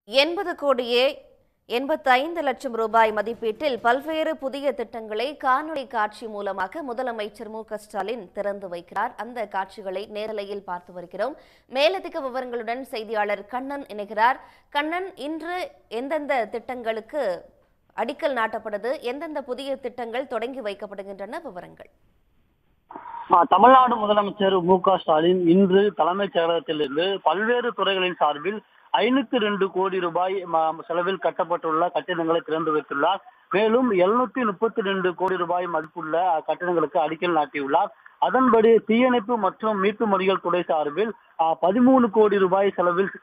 80 கோடியே 85 லட்சம் ரூபாய் மதிப்பீட்டில் பல்வேறு புதிய திட்டங்களை காணொலி காட்சி மூலமாக முதலமைச்சர் மு.க.ஸ்டாலின் திறந்து வைக்கிறார். அந்த காட்சிகளை நேரலையில் பார்த்து வருகிறோம். மேலதிக விவரங்களுடன் செய்தியாளர் கண்ணன் இணைகிறார். கண்ணன், இன்று எந்தெந்த திட்டங்களுக்கு அடிக்கல் நாட்டப்படுது, எந்தெந்த புதிய திட்டங்கள் தொடங்கி வைக்கப்படுகின்றன, விவரங்கள்? தமிழ்நாடு முதலமைச்சர் மு.க.ஸ்டாலின் இன்று தலைமைச் செயலகத்திலிருந்து பல்வேறு துறைகளின் சார்பில் 502 கோடி ரூபாய் செலவில் கட்டப்பட்டுள்ள கட்டிடங்களை திறந்து வைத்துள்ளார். மேலும் 732 கோடி ரூபாய் மதிப்புள்ள கட்டிடங்களுக்கு அடிக்கல் நாட்டியுள்ளார். அதன்படி தீயணைப்பு மற்றும் மீட்பு பணிகள் துறை சார்பில் 13 கோடி ரூபாய் செலவில்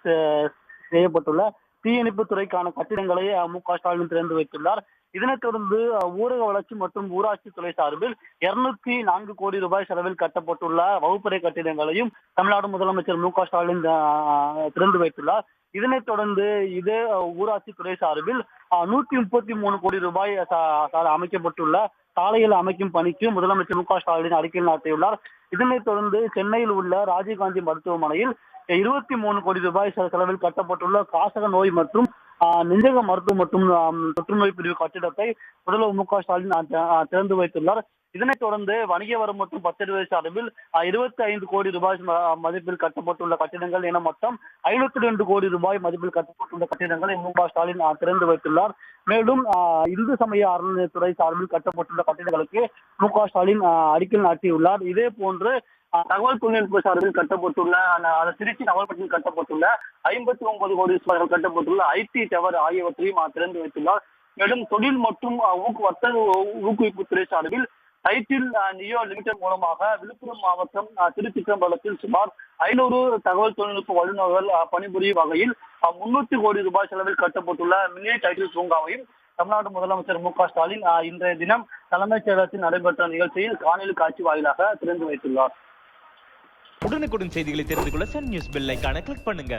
செய்யப்பட்டுள்ள தீயணைப்பு துறைக்கான கட்டிடங்களை மு.க.ஸ்டாலின் திறந்து வைத்துள்ளார். இதனைத் தொடர்ந்து ஊரக வளர்ச்சி மற்றும் ஊராட்சி துறை சார்பில் 204 கோடி ரூபாய் செலவில் கட்டப்பட்டுள்ள வகுப்பறை கட்டிடங்களையும் தமிழ்நாடு முதலமைச்சர் மு.க.ஸ்டாலின் திறந்து வைத்துள்ளார். இதனைத் தொடர்ந்து இதே ஊராட்சி துறை சார்பில் 133 கோடி ரூபாய் அமைக்கப்பட்டுள்ள சாலைகள் அமைக்கும் பணிக்கு முதலமைச்சர் மு.க.ஸ்டாலின் அடிக்கல் நாட்டியுள்ளார். இதனைத் தொடர்ந்து சென்னையில் உள்ள ராஜீவ்காந்தி மருத்துவமனையில் 23 கோடி ரூபாய் செலவில் கட்டப்பட்டுள்ள காசக நோய் மற்றும் நெஞ்சக மருத்துவம் மற்றும் தொற்றுநோய் பிரிவு கட்டிடத்தை முதல்வர் மு.க.ஸ்டாலின் திறந்து வைத்துள்ளார். இதனைத் தொடர்ந்து வணிக வரி மற்றும் பத்திரத்துறை சார்பில் 25 கோடி ரூபாய் மதிப்பில் கட்டப்பட்டுள்ள கட்டிடங்கள் என மொத்தம் 502 கோடி ரூபாய் மதிப்பில் கட்டப்பட்டுள்ள கட்டிடங்களை மு.க.ஸ்டாலின் திறந்து வைத்துள்ளார். மேலும் இந்து சமய அறநிலையத்துறை சார்பில் கட்டப்பட்டுள்ள கட்டிடங்களுக்கு மு.க.ஸ்டாலின் அடிக்கல் நாட்டியுள்ளார். இதே போன்று தகவல் தொழில்நுட்ப சார்பில் கட்டப்பட்டுள்ள திருச்சி நகர்பட்டியில் கட்டப்பட்டுள்ள 59 கோடி ரூபாய்கள் கட்டப்பட்டுள்ள ஐடி டவர் ஆகியவற்றையும் திறந்து வைத்துள்ளார். மேலும் தொழில் மற்றும் வர்த்தக ஊக்குவிப்புத்துறை சார்பில் டைட்டில் நியோ லிமிடெட் மூலமாக விழுப்புரம் மாவட்டம் திருச்சிற்றம்பலத்தில் சுமார் 500 தகவல் தொழில்நுட்ப வல்லுநர்கள் பணிபுரியும் வகையில் 300 கோடி ரூபாய் செலவில் கட்டப்பட்டுள்ள மினி டைட்டில் பூங்காவையும் தமிழ்நாடு முதலமைச்சர் மு.க.ஸ்டாலின் இன்றைய தினம் தலைமைச் செயலகத்தில் நடைபெற்ற நிகழ்ச்சியில் காணொலி காட்சி வாயிலாக திறந்து வைத்துள்ளார். உடனுக்குடன் செய்திகளை தெரிந்து கொள்ள சன் நியூஸ் பெல் ஐகானை கிளிக் பண்ணுங்க.